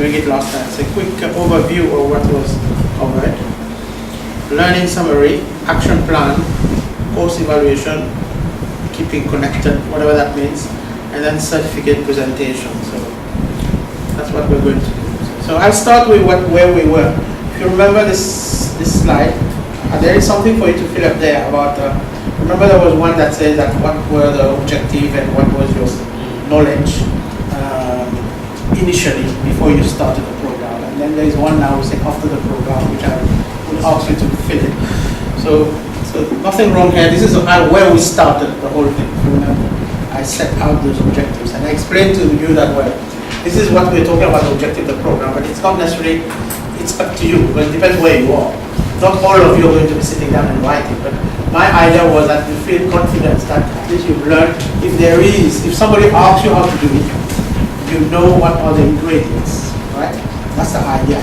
doing it last time. It's a quick overview of what was covered. Learning summary, action plan, course evaluation, keeping connected, whatever that means, and then certificate presentation. So that's what we're going to do. So I'll start with where we were. If you remember this slide, there is something for you to fill up there about, remember there was one that said that what were the objective and what was your knowledge initially before you started the program. And then there is one now saying after the program, which I would ask you to fill in. So nothing wrong here. This is where we started the whole thing. Remember, I set out those objectives and I explained to you that, well, this is what we're talking about, the objective of the program, but it's not necessarily, it's up to you, but it depends where you are. Not all of you are going to be sitting down and writing, but my idea was that you feel confident that at least you've learned, if somebody asks you how to do it, you know what are the ingredients, right? That's the idea.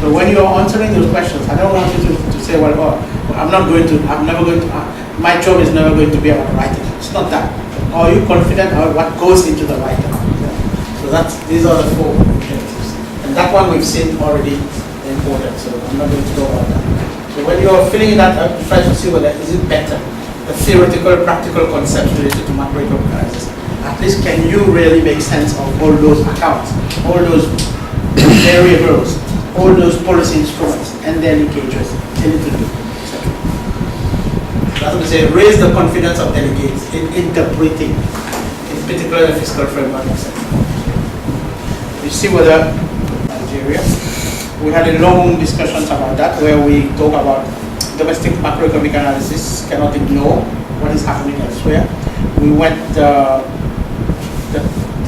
So when you are answering those questions, I don't want you to say, well, I'm never going to, my job is never going to be about writing. It's not that. Are you confident about what goes into the writing? So these are the 4 objectives. And that one we've seen already important, so I'm not going to go about that. So when you're filling that up, you try to see whether is it better, the theoretical, practical concepts related to macroeconomic analysis. At least can you really make sense of all those accounts, all those variables, all those policy instruments and their linkages, etc. That's what we say, raise the confidence of delegates in interpreting, in particular the fiscal framework, etc. You see whether Nigeria, we had a long discussions about that where we talk about domestic macroeconomic analysis, cannot ignore what is happening elsewhere. We went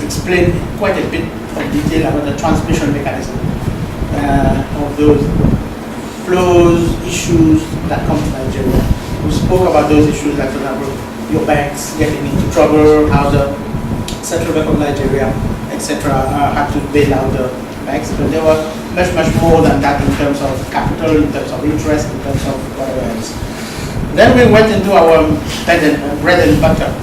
explain quite a bit of detail about the transmission mechanism of those flows, issues that come to Nigeria. We spoke about those issues, like for example, your banks getting into trouble, how the Central Bank of Nigeria, etc., had to bail out the banks, but there were much more than that in terms of capital, in terms of interest, in terms of whatever else. Then we went into our bread and butter.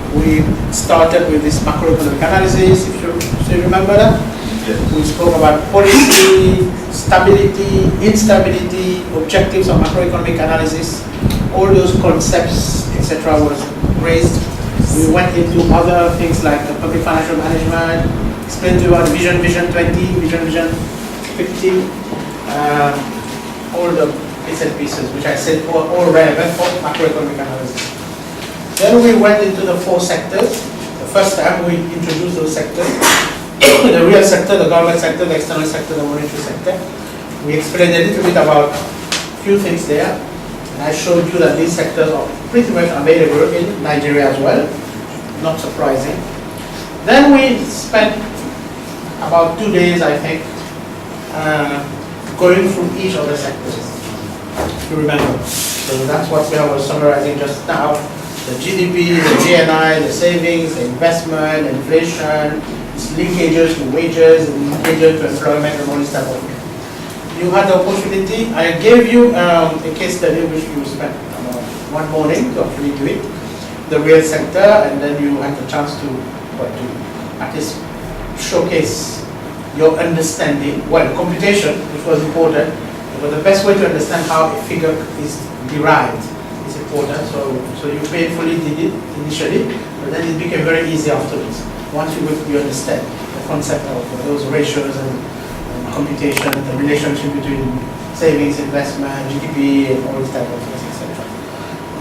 We started with this macroeconomic analysis, if you remember that. Yes. We spoke about policy, stability, instability, objectives of macroeconomic analysis, all those concepts, etc. was raised. We went into other things like the public financial management, explained to you about Vision 20, Vision 50, all the bits and pieces which I said were all relevant for macroeconomic analysis. Then we went into the 4 sectors. The first time we introduced those sectors, the real sector, the government sector, the external sector, the monetary sector. We explained a little bit about a few things there. And I showed you that these sectors are pretty much available in Nigeria as well. Not surprising. Then we spent about 2 days, I think, going through each of the sectors, if you remember. So that's what I was summarizing just now. The GDP, the GNI, the savings, the investment, inflation, its linkages to wages, and linkages to employment, and all this type of thing. You had the opportunity, I gave you a case study which you spent one morning to actually do it, the real sector, and then you had the chance to at least showcase your understanding, well, computation, which was important, but the best way to understand how a figure is derived is important. So you painfully did it initially, but then it became very easy afterwards. Once you understand the concept of those ratios and computation, the relationship between savings, investment, GDP, and all these type of things, etc.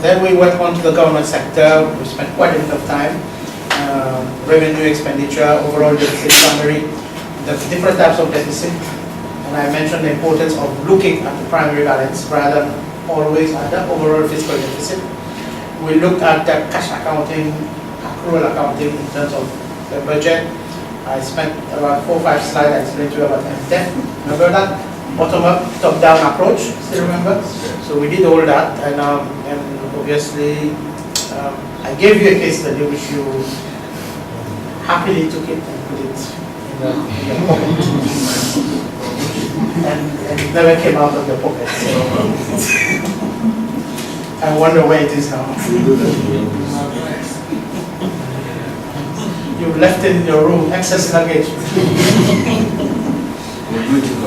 Then we went on to the government sector. We spent quite a bit of time. Revenue, expenditure, overall deficit summary, the different types of deficit, and I mentioned the importance of looking at the primary balance rather than always at the overall fiscal deficit. We looked at the cash accounting, accrual accounting in terms of the budget. I spent about 4 or 5 slides. I explained to you about MTEP. Remember that? Bottom-up, top-down approach. Still remember? So we did all that, and obviously I gave you a case study which you happily took it and put it in your pocket, and it never came out of your pocket. So I wonder where it is now. You left it in your room, excess luggage.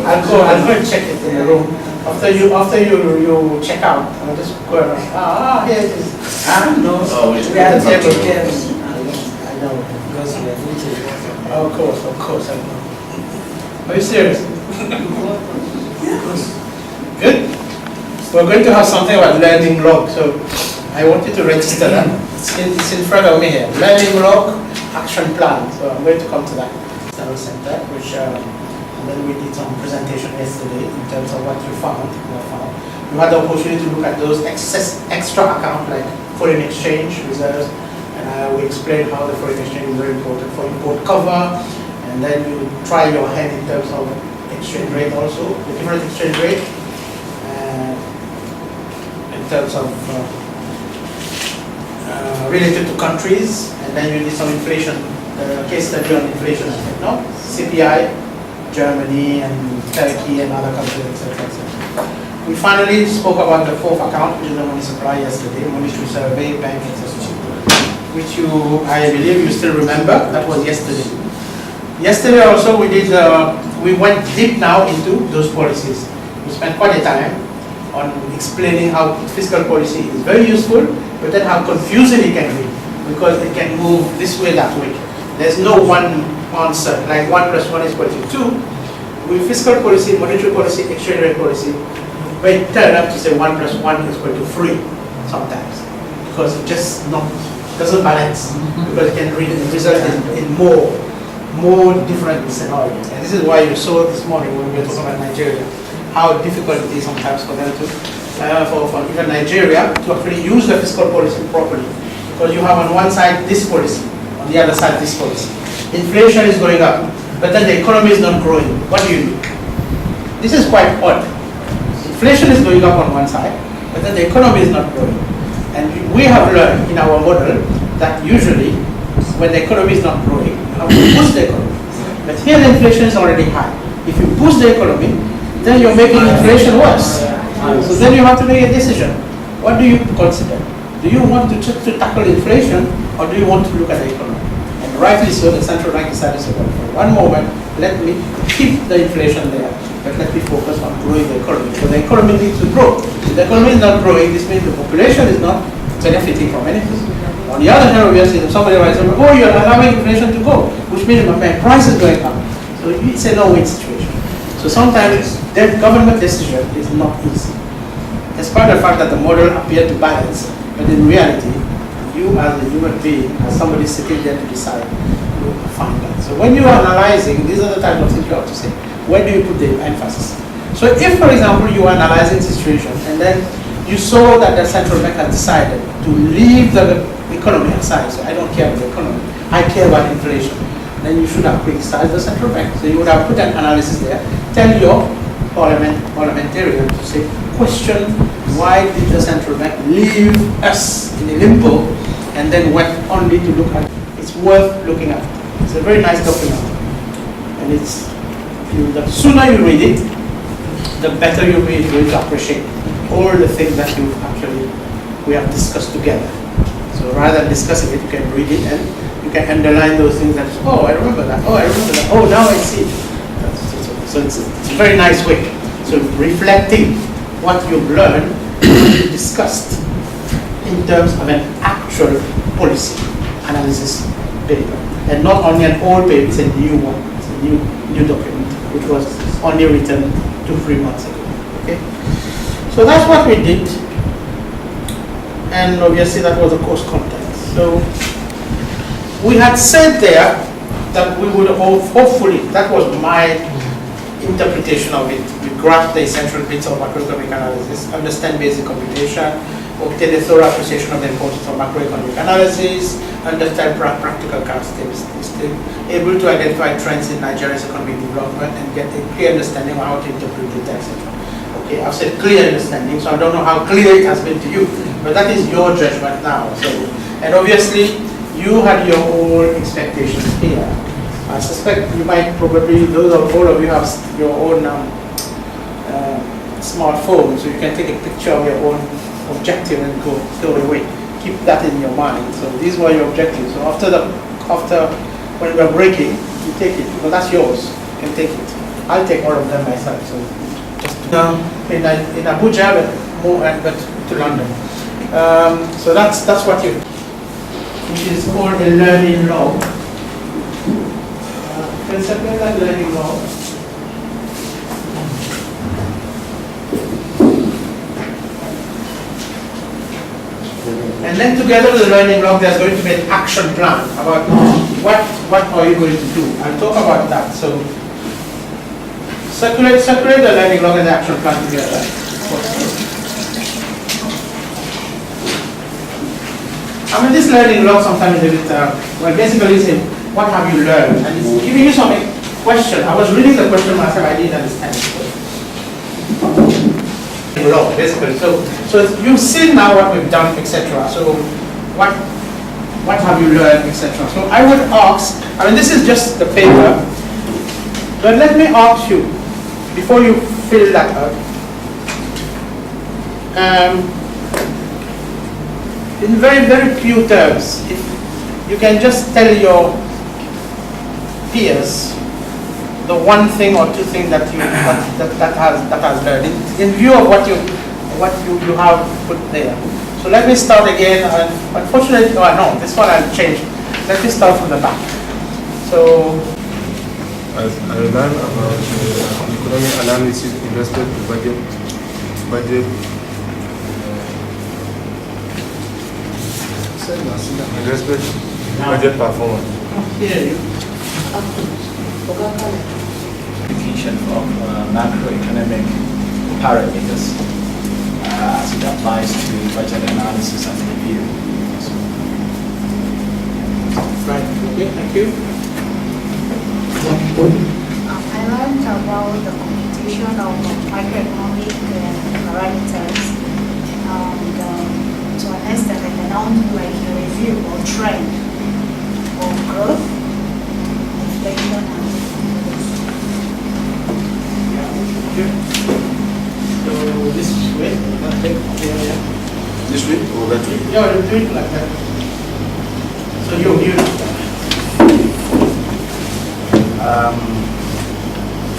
I'll go and check it in the room. After you check out, I'll just go around. Here it is. No. Oh, it's We had a table. Yes. I know. Because we are meeting. Of course, I know. Are you serious? Good. We're going to have something about learning log, so I want you to register that. It's in front of me here. Learning log, action plan. So I'm going to come to that. External center, which and then we did some presentation yesterday in terms of what you found. You had the opportunity to look at those extra accounts like foreign exchange reserves, and we explained how the foreign exchange is very important for import cover, and then you try your hand in terms of exchange rate also, the different exchange rate, in terms of related to countries, and then you did some inflation, case study on inflation, I think, no? CPI, Germany and Turkey and other countries, etc. We finally spoke about the fourth account, which is the money supply yesterday, monetary survey, bank, etc. Which I believe you still remember. That was yesterday. Yesterday also we went deep now into those policies. We spent quite a time on explaining how fiscal policy is very useful, but then how confusing it can be, because it can move this way, that way. There's no one answer, like 1 + 1 is equal to 2. With fiscal policy, monetary policy, exchange rate policy, we turn up to say 1 + 1 is equal to 3 sometimes, because it just doesn't balance, because it can result in more different scenarios. And this is why you saw this morning when we were talking about Nigeria, how difficult it is sometimes for them to, for even Nigeria, to actually use the fiscal policy properly. Because you have on one side this policy, on the other side this policy. Inflation is going up, but then the economy is not growing. What do? This is quite odd. Inflation is going up on one side, but then the economy is not growing. And we have learned in our model that usually when the economy is not growing, you have to boost the economy. But here the inflation is already high. If you boost the economy, then you're making inflation worse. So then you have to make a decision. What do you consider? Do you want to tackle inflation, or do you want to look at the economy? And rightly so, the central bank decided to say, well, for one moment, let me keep the inflation there, but let me focus on growing the economy. So the economy needs to grow. If the economy is not growing, this means the population is not benefiting from anything. On the other hand, obviously, if somebody writes, oh, you're allowing inflation to go, which means my price is going up. So it's a no-win situation. So sometimes that government decision is not easy. Despite the fact that the model appeared to balance, but in reality, you as a human being, as somebody sitting there to decide, you find that. So when you are analyzing, these are the types of things you have to say. Where do you put the emphasis? So if, for example, you are analyzing the situation and then you saw that the central bank has decided to leave the economy aside, so I don't care about the economy, I care about inflation, then you should have criticized the central bank. So you would have put an analysis there, tell your parliamentarian to say, question why did the central bank leave us in a limbo and then went only to look at it. It's worth looking at. It's a very nice document, and the sooner you read it, the better you'll be able to appreciate all the things that we have discussed together. So rather than discussing it, you can read it and you can underline those things that, oh, I remember that, oh, I remember that, oh, now I see. So it's a very nice way. So reflecting what you've learned, what you discussed in terms of an actual policy analysis paper. And not only an old paper, it's a new one, it's a new document, which was only written 2-3 months ago. Okay? So that's what we did. And obviously that was the course content. So we had said there that we would hopefully, that was my interpretation of it. We grasp the essential bits of macroeconomic analysis, understand basic computation, obtain a thorough appreciation of the importance of macroeconomic analysis, understand practical characteristics, able to identify trends in Nigeria's economic development and get a clear understanding of how to interpret data, etc. Okay, I've said clear understanding, so I don't know how clear it has been to you, but that is your judgment now. So, and obviously, you had your own expectations here. I suspect you might probably, all of you have your own smartphone, so you can take a picture of your own objective and go away. Keep that in your mind. So these were your objectives. So after when we're breaking, you take it, because that's yours. You can take it. I'll take all of them myself. So just in Abuja, but more but to London. So that's what you, which is called a learning log. Principle like learning log. And then together with the learning log, there's going to be an action plan about what are you going to do. I'll talk about that. So circulate the learning log and the action plan together. I mean, this learning log sometimes is a bit, well, basically saying, what have you learned? And it's giving you some question. I was reading the question myself, I didn't understand it. Log, basically. So you've seen now what we've done, etc. So what have you learned, etc. So I would ask, I mean, this is just the paper, but let me ask you, before you fill that out, in very, very few terms, if you can just tell your peers the one thing or two things that has learned in view of what you have put there. So let me start again. Unfortunately, no, this one I'll change. Let me start from the back. So I learned about economic analysis, investment, budget, investment, budget performance. Here you. Application of macroeconomic parameters as it applies to budget analysis and review. Right. Okay. Thank you. I learned about the computation of macroeconomic parameters, and to an extent I can now do like a review or trend of growth, inflation, and So this way, This way or that way? yeah, do it like that. So you.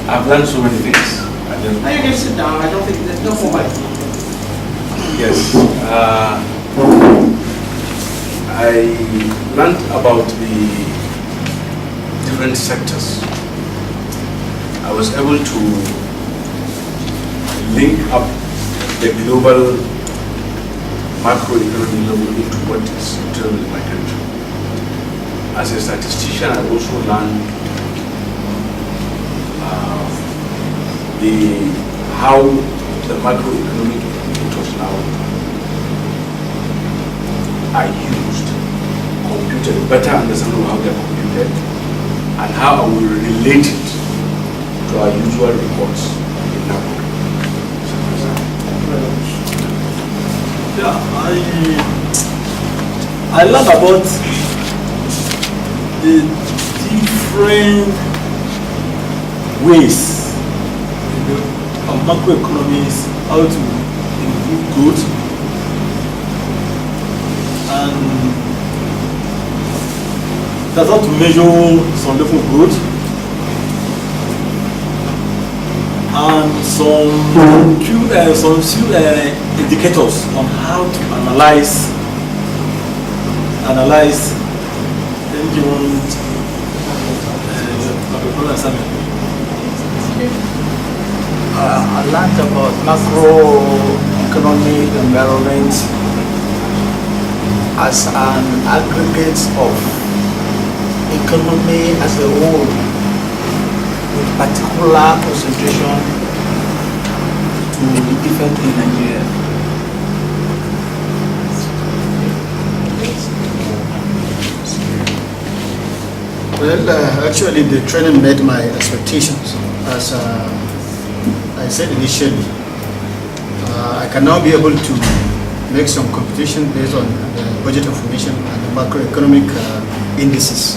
I've learned so many things. Now you can sit down. I don't think there's no formality. Yes. I learned about the different sectors. I was able to link up the global macroeconomic level into what is internal in my country. As a statistician, I also learned how the macroeconomic indicators now are used, computed, better understanding of how they're computed, and how I will relate it to our usual reports in NAPO. Yeah, I learned about the different ways of macroeconomics, how to improve growth, and that's how to measure some level of growth, and some few indicators on how to analyze any given macroeconomic assignment. I learned about macroeconomic environment as an aggregate of economy as a whole, with particular concentration to the different in Nigeria. Well, actually the training met my expectations. As I said initially, I can now be able to make some computation based on the budget information and the macroeconomic indices.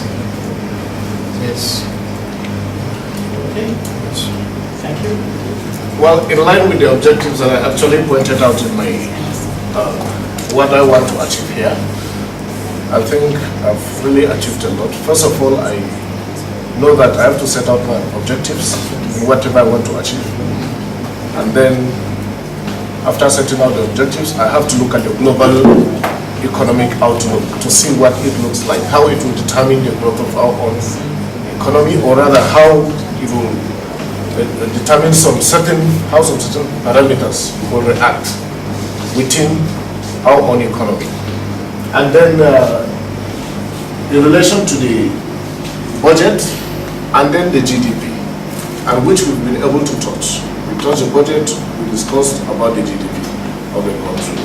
Yes. Okay. Thank you. Well, in line with the objectives that I actually pointed out in my what I want to achieve here, I think I've really achieved a lot. First of all, I know that I have to set out my objectives in whatever I want to achieve. And then after setting out the objectives, I have to look at the global economic outlook to see what it looks like, how it will determine the growth of our own economy, or rather how it will determine some certain parameters will react within our own economy. And then in relation to the budget and then the GDP, and which we've been able to touch. We touched the budget, we discussed about the GDP of the country.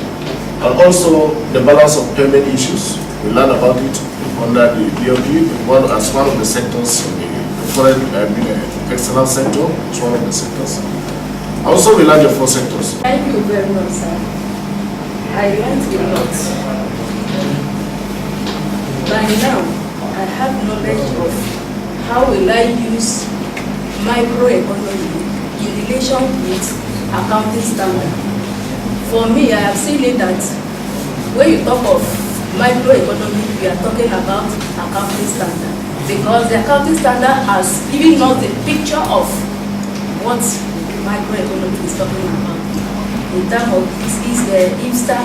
And also the balance of payment issues, we learned about it under the BOP as one of the sectors in the foreign external sector, it's one of the sectors. Also we learned the 4 sectors. Thank you very much, sir. I learned a lot. By now, I have knowledge of how will I use microeconomy in relation with accounting standard. For me, I have seen it that when you talk of microeconomy, we are talking about accounting standard, because the accounting standard has given us the picture of what microeconomy is talking about. In terms of this is the IFSTA,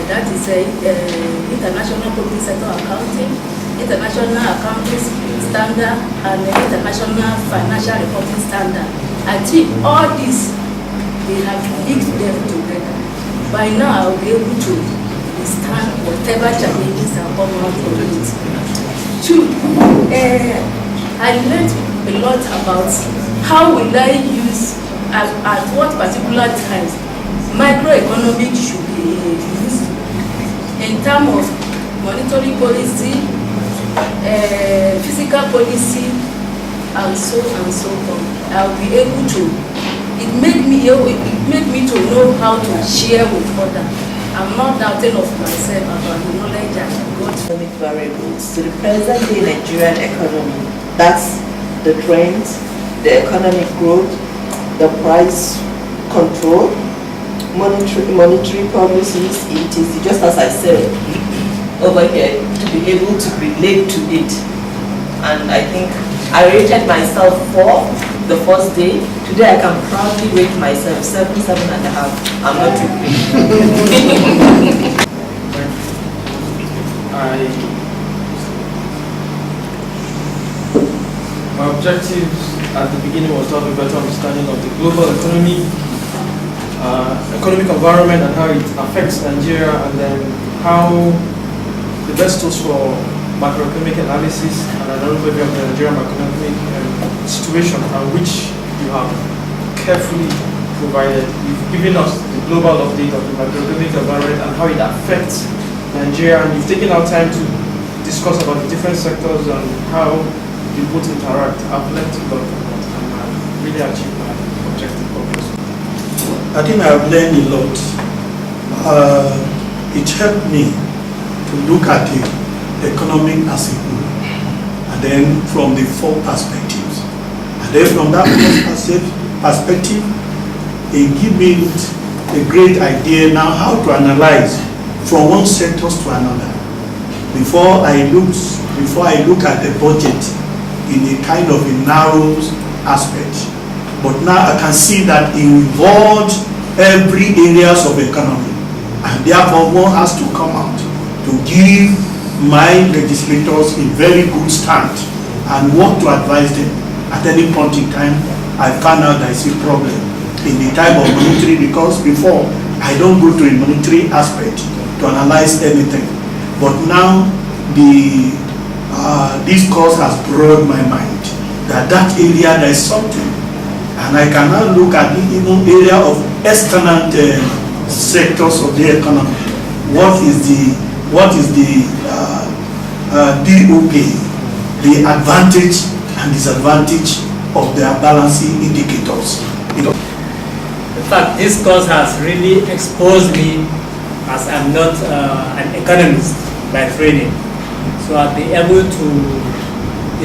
that is International Public Sector Accounting, International Accounting Standard, and the International Financial Reporting Standard. I think all these, they have linked them together. By now, I'll be able to withstand whatever challenges are come out from it. 2, I learned a lot about how will I use, at what particular times, microeconomic should be used in terms of monetary policy, physical policy, and so on. I'll be able to. It made me to know how to share with others. I'm not doubting of myself about the knowledge I got. Economic variables to the present day Nigerian economy. That's the trends, the economic growth, the price control, monetary policies, etc. Just as I said over here, to be able to relate to it. And I think I rated myself 4 the first day. Today I can proudly rate myself 7.5. I'm not too My objectives at the beginning was to have a better understanding of the global economy, economic environment, and how it affects Nigeria, and then how the best tools for macroeconomic analysis and an overview of the Nigerian macroeconomic situation, and which you have carefully provided. You've given us the global update of the macroeconomic environment and how it affects Nigeria, and you've taken our time to discuss about the different sectors and how they both interact. I've learned a lot about it, and I've really achieved my objective purpose. I think I have learned a lot. It helped me to look at the economic as a whole, and then from the 4 perspectives. And then from that perspective, it gives me a great idea now how to analyze from one sector to another. Before I look at the budget in a kind of a narrow aspect, but now I can see that it involves every areas of economy, and therefore one has to come out to give my legislators a very good stand and want to advise them. At any point in time, I found out there is a problem in the type of monetary, because before I don't go to a monetary aspect to analyze anything, but now this course has broadened my mind that area there is something, and I can now look at the even area of external sectors of the economy. What is the DOP, the advantage and disadvantage of their balancing indicators. In fact, this course has really exposed me, as I'm not an economist by training. So it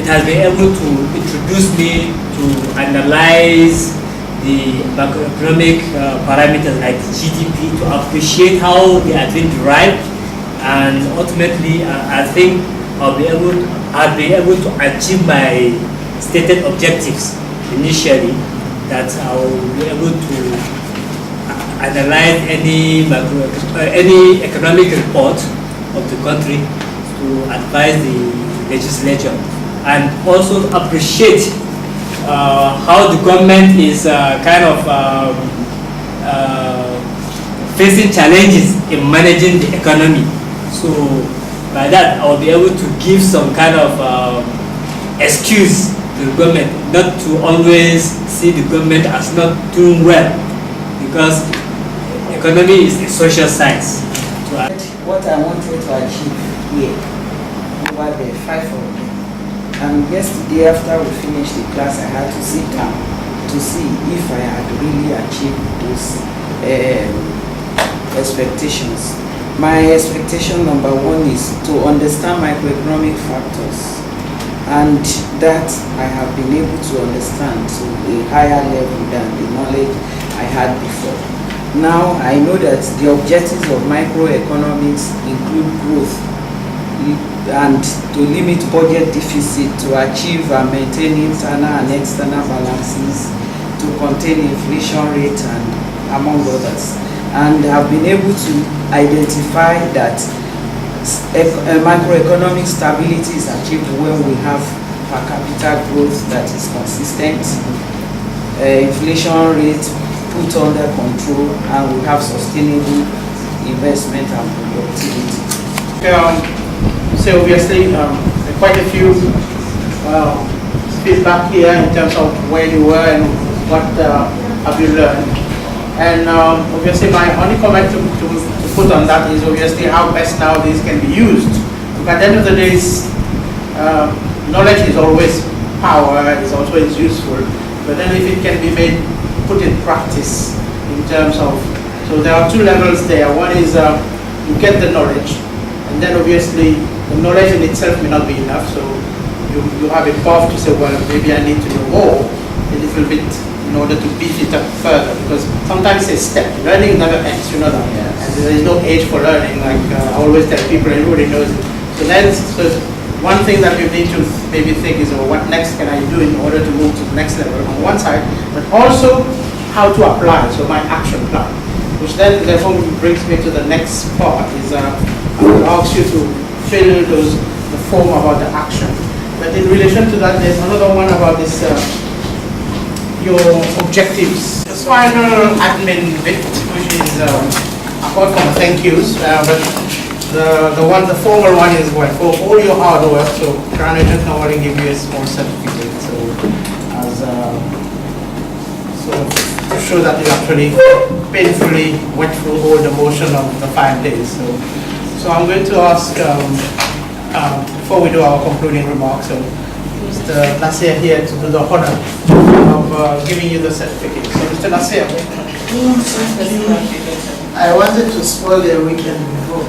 has been able to introduce me to analyze the macroeconomic parameters like the GDP, to appreciate how they are being derived, and ultimately I think I'll be able, I've been able to achieve my stated objectives initially, that I will be able to analyze any economic report of the country to advise the legislature, and also appreciate how the government is facing challenges in managing the economy. So by that, I will be able to give some kind of excuse to the government not to always see the government as not doing well, because economy is a social science. What I wanted to achieve here, over the 5 of them. And yesterday after we finished the class, I had to sit down to see if I had really achieved those expectations. My expectation number 1 is to understand macroeconomic factors, and that I have been able to understand to a higher level than the knowledge I had before. Now I know that the objectives of microeconomics include growth and to limit budget deficit, to achieve and maintain internal and external balances, to contain inflation rate, and among others. And have been able to identify that macroeconomic stability is achieved when we have per capita growth that is consistent, inflation rate put under control, and we have sustainable investment and productivity. So obviously quite a few feedback here in terms of where you were and what have you learned. And obviously my only comment to put on that is obviously how best now this can be used. But at the end of the day, knowledge is always power, it's also useful. But then if it can be put in practice in terms of, so there are 2 levels there. One is you get the knowledge, and then obviously the knowledge in itself may not be enough, so you have a path to say, well, maybe I need to know more a little bit in order to beef it up further, because sometimes it's a step. Learning never ends, you know that. Yes. And there is no age for learning, like I always tell people, everybody knows it. So one thing that you need to maybe think is, what next can I do in order to move to the next level on one side, but also how to apply, so my action plan, which then therefore brings me to the next part, is I will ask you to fill the form about the action. But in relation to that, there's another one about this, your objectives. The final admin bit, which is apart from thank yous, but the formal one is what, for all your hard work. So Crown Agent normally give you a small certificate, so as so to show that you actually painfully went through all the motion of the 5 days. So I'm going to ask before we do our concluding remarks, so Mr. Nasir here to do the honor of giving you the certificate. So Mr. Nasir. I wanted to spoil your weekend before.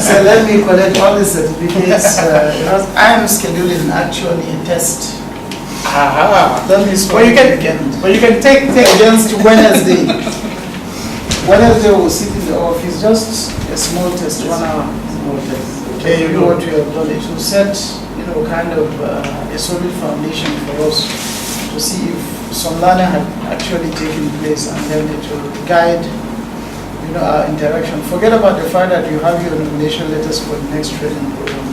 So let me collect all the certificates. Because I am scheduling actually a test. Let me spoil the weekend. Well, you can take against Wednesday. Wednesday we'll sit in the office, just a small test, 1 hour. Small test. Okay, you know what we have done. It will set, kind of a solid foundation for us to see if some learning had actually taken place, and then it will guide, our interaction. Forget about the fact that you have your nomination letters for the next training program.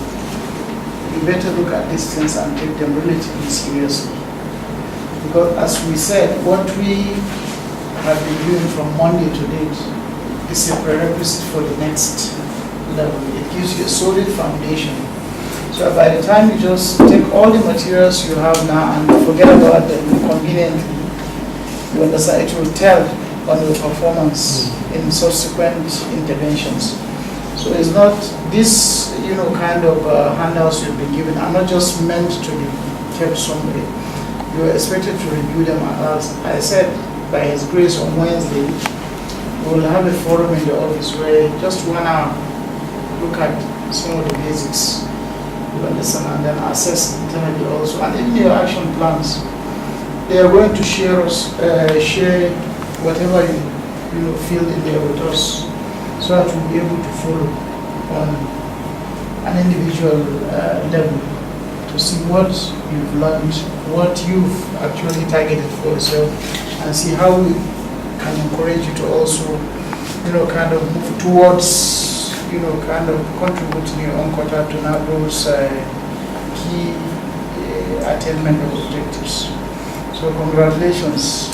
You better look at these things and take them relatively seriously. Because as we said, what we have been doing from Monday to date is a prerequisite for the next level. It gives you a solid foundation. So by the time you just take all the materials you have now and forget about them conveniently, you understand it will tell on your performance in subsequent interventions. So it's not this, kind of handouts you've been given are not just meant to be kept somewhere. You are expected to review them. As I said, by His grace on Wednesday, we will have a forum in the office where just 1 hour look at some of the basics, you understand, and then assess internally also. And in your action plans, they are going to share whatever you feel in there with us, so that we'll be able to follow on an individual level to see what you've learned, what you've actually targeted for yourself, and see how we can encourage you to also, kind of move towards, kind of contributing your own quota to now those key attainment of objectives. So congratulations.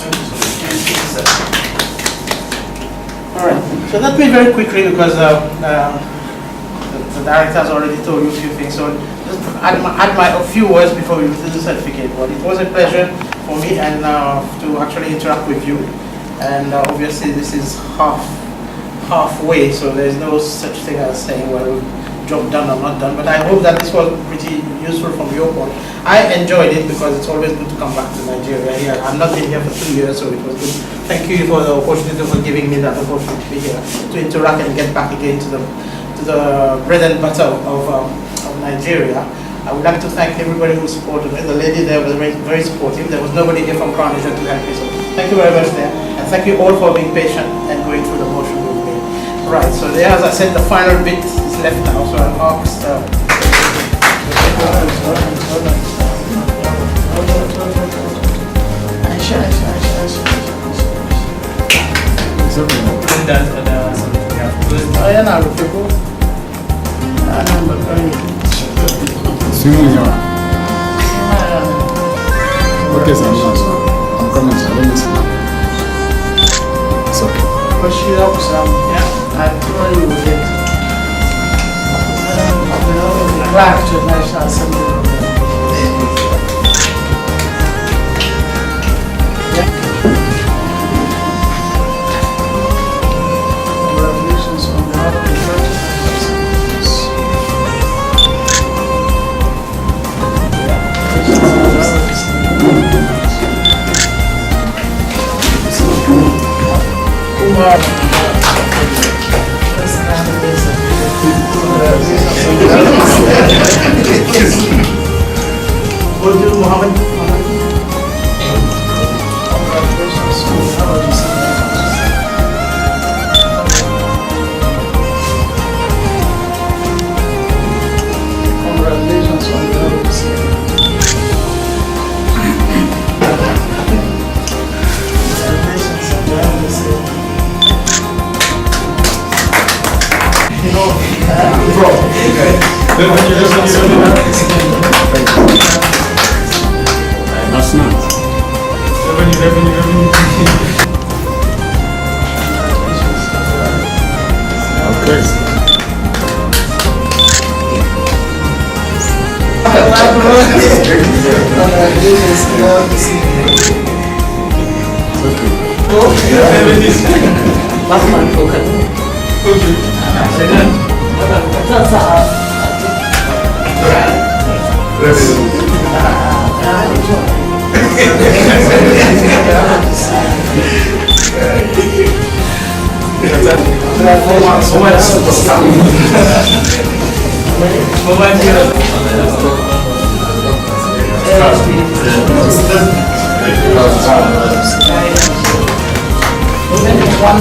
All right. So let me very quickly, because the director has already told you a few things. So just add a few words before we receive the certificate. But it was a pleasure for me and to actually interact with you. And obviously this is halfway, so there's no such thing as saying, well, job done or not done. But I hope that this was pretty useful from your point. I enjoyed it because it's always good to come back to Nigeria here. I've not been here for 2 years, so it was good. Thank you for the opportunity, for giving me that opportunity to be here, to interact and get back again to the bread and butter of Nigeria. I would like to thank everybody who supported me. The lady there was very, very supportive. There was nobody here from Crown Asia to help me. So thank you very much there. And thank you all for being patient and going through the motion with me. Right, so there, as I said, the final bit is left now. So I'll ask Okay, sir, I'm coming, sir. Let me see. It's okay. But she helps I told you with it. Clerk to National Assembly. Congratulations on behalf of the church. That's nice. Okay. One